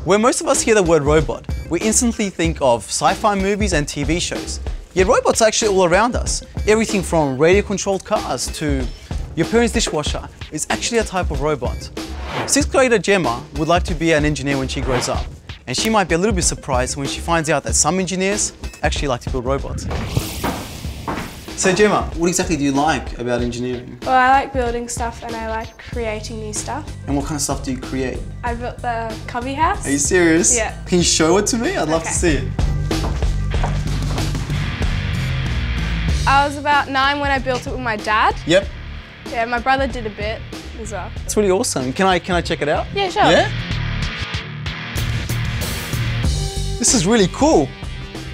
When most of us hear the word robot, we instantly think of sci-fi movies and TV shows. Yet robots are actually all around us. Everything from radio-controlled cars to your parents' dishwasher is actually a type of robot. Sixth grader Gemma would like to be an engineer when she grows up. And she might be a little bit surprised when she finds out that some engineers actually like to build robots. So Gemma, what exactly do you like about engineering? Well, I like building stuff and I like creating new stuff. And what kind of stuff do you create? I built the Cubby house. Are you serious? Yeah. Can you show it to me? I'd love to see it. I was about 9 when I built it with my dad. Yep. Yeah, my brother did a bit as well. It's really awesome. Can I check it out? Yeah, sure. Yeah? This is really cool.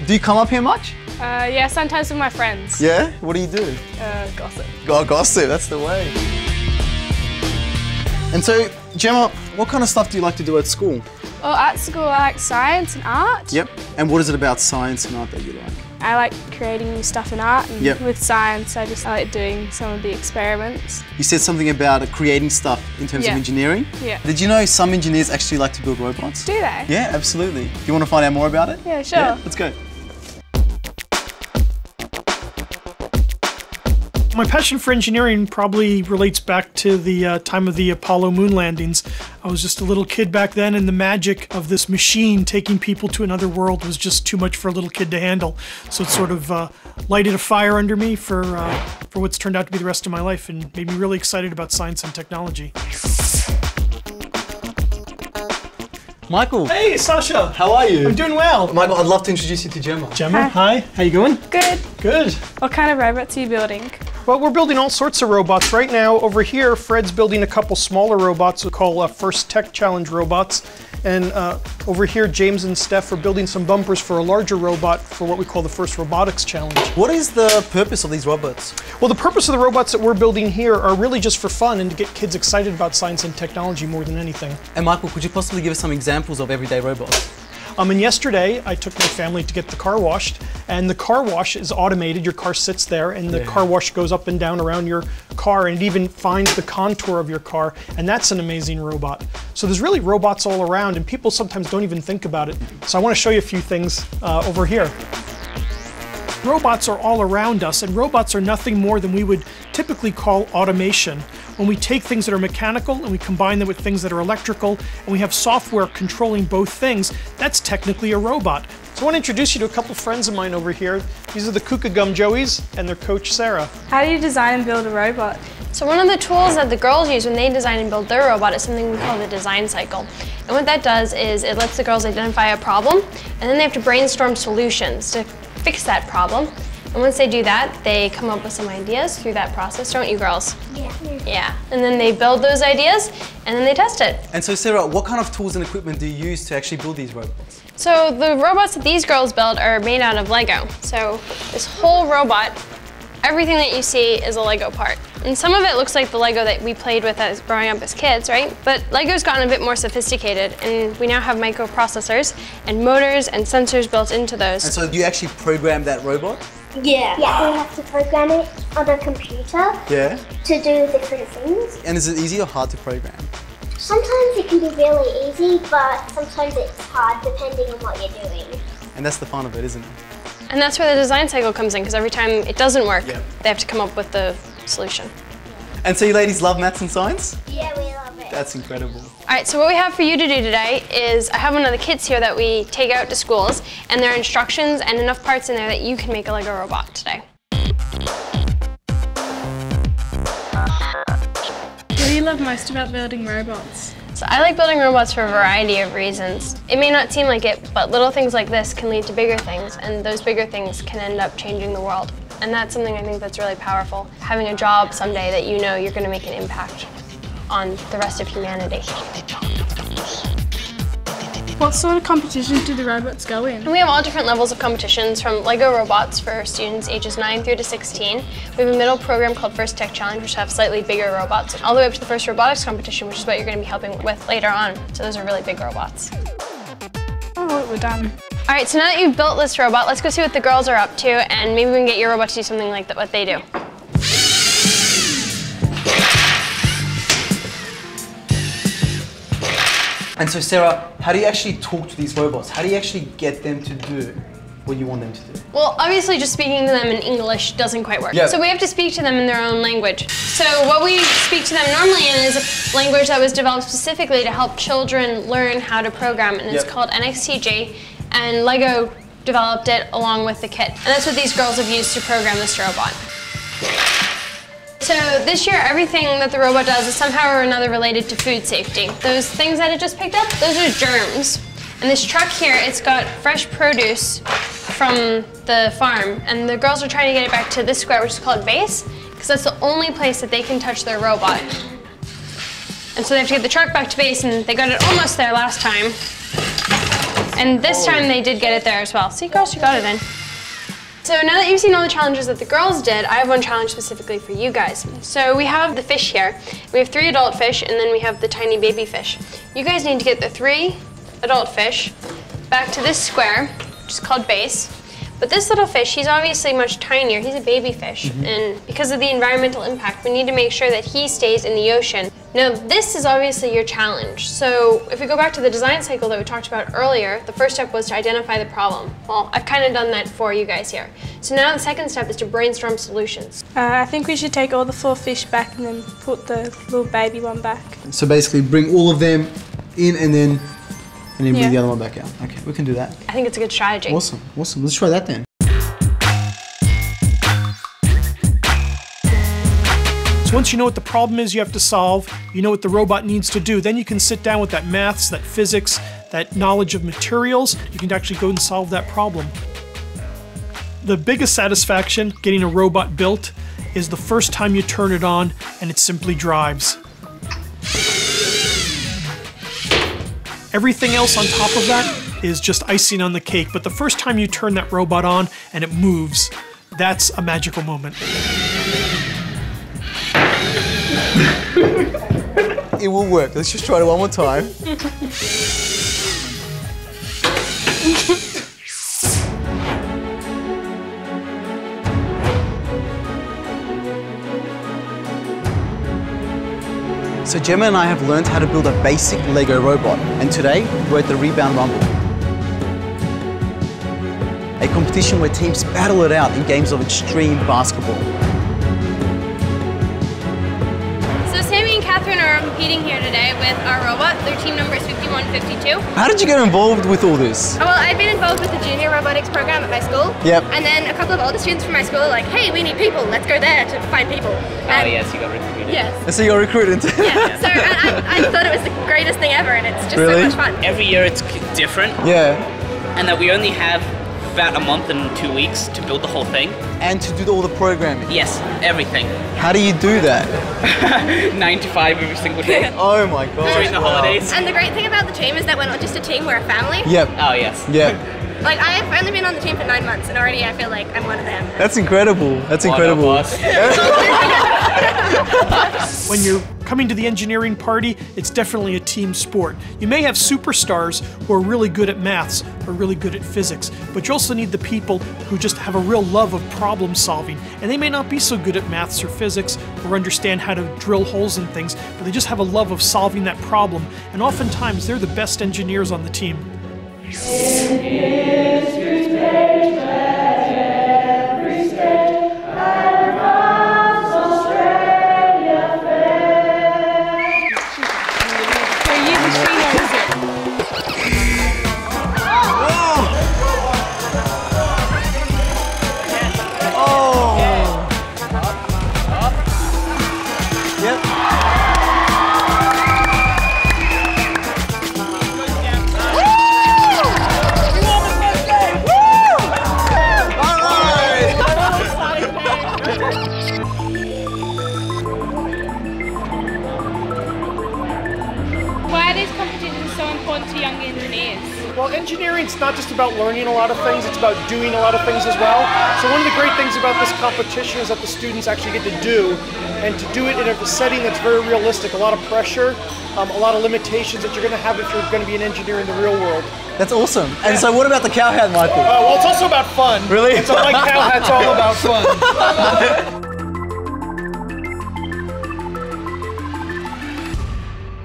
Do you come up here much? Yeah, sometimes with my friends. Yeah? What do you do? Gossip. Gossip, that's the way. And so, Gemma, what kind of stuff do you like to do at school? Well, at school I like science and art. Yep. And what is it about science and art that you like? I like creating new stuff in art, and Yep. with science I just like doing some of the experiments. You said something about creating stuff in terms of Yeah. engineering. Yeah. Did you know some engineers actually like to build robots? Do they? Yeah, absolutely. Do you want to find out more about it? Yeah, sure. Yeah, let's go. My passion for engineering probably relates back to the time of the Apollo moon landings. I was just a little kid back then, and the magic of this machine taking people to another world was just too much for a little kid to handle. So it sort of lighted a fire under me for what's turned out to be the rest of my life and made me really excited about science and technology. Michael. Hey, Sasha. How are you? I'm doing well. Michael, I'd love to introduce you to Gemma. Gemma, hi. How you going? Good. Good. What kind of robots are you building? Well, we're building all sorts of robots. Right now, over here, Fred's building a couple smaller robots we call First Tech Challenge robots. And over here, James and Steph are building some bumpers for a larger robot for what we call the First Robotics Challenge. What is the purpose of these robots? Well, the purpose of the robots that we're building here are really just for fun and to get kids excited about science and technology more than anything. And Michael, could you possibly give us some examples of everyday robots? And yesterday, I took my family to get the car washed, and the car wash is automated. Your car sits there, and the car wash goes up and down around your car, and it even finds the contour of your car, and that's an amazing robot. So there's really robots all around, and people sometimes don't even think about it. So I want to show you a few things over here. Robots are all around us, and robots are nothing more than we would typically call automation. When we take things that are mechanical and we combine them with things that are electrical, and we have software controlling both things, that's technically a robot. So I want to introduce you to a couple friends of mine over here. These are the Kuka Gum Joeys and their coach, Sarah. How do you design and build a robot? So one of the tools that the girls use when they design and build their robot is something we call the design cycle. And what that does is it lets the girls identify a problem, and then they have to brainstorm solutions to fix that problem. And once they do that, they come up with some ideas through that process, don't you girls? Yeah. Yeah. And then they build those ideas, and then they test it. And so Sarah, what kind of tools and equipment do you use to actually build these robots? So the robots that these girls build are made out of Lego. So this whole robot, everything that you see is a Lego part. And some of it looks like the Lego that we played with as growing up as kids, right? But Lego's gotten a bit more sophisticated, and we now have microprocessors and motors and sensors built into those. And so do you actually program that robot? Yeah. Yeah, we have to program it on a computer Yeah. to do different things. And is it easy or hard to program? Sometimes it can be really easy, but sometimes it's hard depending on what you're doing. And that's the fun of it, isn't it? And that's where the design cycle comes in, because every time it doesn't work, Yeah. they have to come up with the solution. And so you ladies love maths and science? Yeah, we love it. That's incredible. All right, so what we have for you to do today is I have one of the kits here that we take out to schools, and there are instructions and enough parts in there that you can make a Lego robot today. What do you love most about building robots? So I like building robots for a variety of reasons. It may not seem like it, but little things like this can lead to bigger things, and those bigger things can end up changing the world. And that's something I think that's really powerful. Having a job someday that you know you're going to make an impact on the rest of humanity. What sort of competitions do the robots go in? And we have all different levels of competitions, from Lego robots for students ages 9 through to 16. We have a middle program called First Tech Challenge, which have slightly bigger robots, all the way up to the First Robotics competition, which is what you're going to be helping with later on. So those are really big robots. Oh, we're done. All right, so now that you've built this robot, let's go see what the girls are up to, and maybe we can get your robot to do something like what they do. And so Sarah, how do you actually talk to these robots? How do you actually get them to do what you want them to do? Well, obviously just speaking to them in English doesn't quite work. Yep. So we have to speak to them in their own language. So what we speak to them normally in is a language that was developed specifically to help children learn how to program, and it's called NXTG, and LEGO developed it along with the kit. And that's what these girls have used to program this robot. So this year, everything that the robot does is somehow or another related to food safety. Those things that it just picked up, those are germs. And this truck here, it's got fresh produce from the farm, and the girls are trying to get it back to this square, which is called base, because that's the only place that they can touch their robot. And so they have to get the truck back to base, and they got it almost there last time. And this time they did get it there as well. See, girls, you got it in. So now that you've seen all the challenges that the girls did, I have one challenge specifically for you guys. So we have the fish here. We have 3 adult fish, and then we have the tiny baby fish. You guys need to get the 3 adult fish back to this square, which is called base. But this little fish, he's obviously much tinier. He's a baby fish. And because of the environmental impact, we need to make sure that he stays in the ocean. Now, this is obviously your challenge. So if we go back to the design cycle that we talked about earlier, the first step was to identify the problem. Well, I've kind of done that for you guys here. So now the second step is to brainstorm solutions. I think we should take all the 4 fish back and then put the little baby one back. So basically bring all of them in and then bring the other one back out. Okay, we can do that. I think it's a good strategy. Awesome, awesome. Let's try that then. So once you know what the problem is you have to solve, you know what the robot needs to do, then you can sit down with that maths, that physics, that knowledge of materials, you can actually go and solve that problem. The biggest satisfaction getting a robot built is the first time you turn it on and it simply drives. Everything else on top of that is just icing on the cake, but the first time you turn that robot on and it moves, that's a magical moment. It will work. Let's just try it one more time. So Gemma and I have learned how to build a basic Lego robot, and today we're at the Rebound Rumble, a competition where teams battle it out in games of extreme basketball. So Sammy and Catherine are competing here today with our robot. Their team number is 5152. How did you get involved with all this? Oh, well, I've been involved with the junior robotics program at my school. Yep. And then a couple of older students from my school were like, hey, we need people, let's go there to find people. Oh yes, you got recruited. Yes. And so you got recruited. Yeah, so I thought it was the greatest thing ever, and it's just Really? so much fun. Every year it's different, Yeah. and that we only have about a month and 2 weeks to build the whole thing. And to do all the programming. Yes, everything. How do you do that? 9 to 5 every single day. Oh my god. During the holidays. And the great thing about the team is that we're not just a team, we're a family. Yep. Oh yes. Yep. Like, I've only been on the team for 9 months, and already I feel like I'm one of them. That's incredible. That's One of incredible. us. When you're coming to the engineering party, it's definitely a team sport. You may have superstars who are really good at maths or really good at physics, but you also need the people who just have a real love of problem solving. And they may not be so good at maths or physics or understand how to drill holes in things, but they just have a love of solving that problem. And oftentimes they're the best engineers on the team. Why are these competitions so important to young engineers? Well, engineering's not just about learning a lot of things, it's about doing a lot of things as well. So one of the great things about this competition is that the students actually get to do, and to do it in a setting that's very realistic, a lot of pressure, a lot of limitations that you're going to have if you're going to be an engineer in the real world. That's awesome. And so what about the cow hat, Michael? Well, it's also about fun. Really? It's like cow hat's all about fun.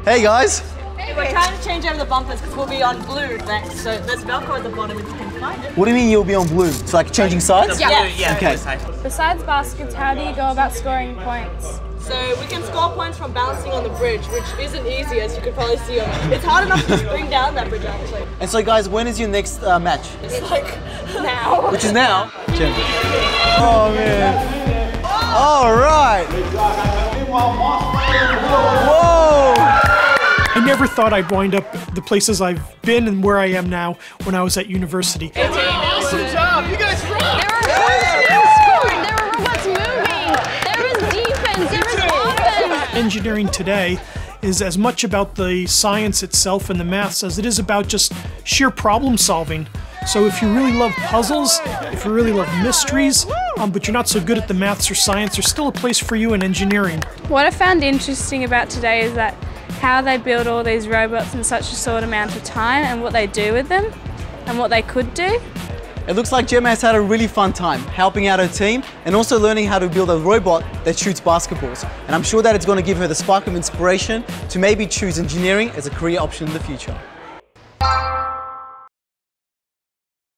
Hey guys. Hey We're trying to change over the bumpers because we'll be on blue next. So there's Velcro at the bottom if you can find it. What do you mean you'll be on blue? It's like changing sides? Yeah. Okay. Besides baskets, how do you go about scoring points? So we can score points from balancing on the bridge, which isn't easy as you could probably see on it. It's hard enough to just bring down that bridge actually. And so guys, when is your next match? It's like now. Which is now? Oh man. All right. Whoa. I never thought I'd wind up the places I've been and where I am now when I was at university. Awesome job. You guys rock. There were robots moving. There was defense. There was offense. Engineering today is as much about the science itself and the maths as it is about just sheer problem solving. So if you really love puzzles, if you really love mysteries, but you're not so good at the maths or science, there's still a place for you in engineering. What I found interesting about today is that how they build all these robots in such a short amount of time and what they do with them and what they could do. It looks like Gemma has had a really fun time helping out her team and also learning how to build a robot that shoots basketballs. And I'm sure that it's going to give her the spark of inspiration to maybe choose engineering as a career option in the future.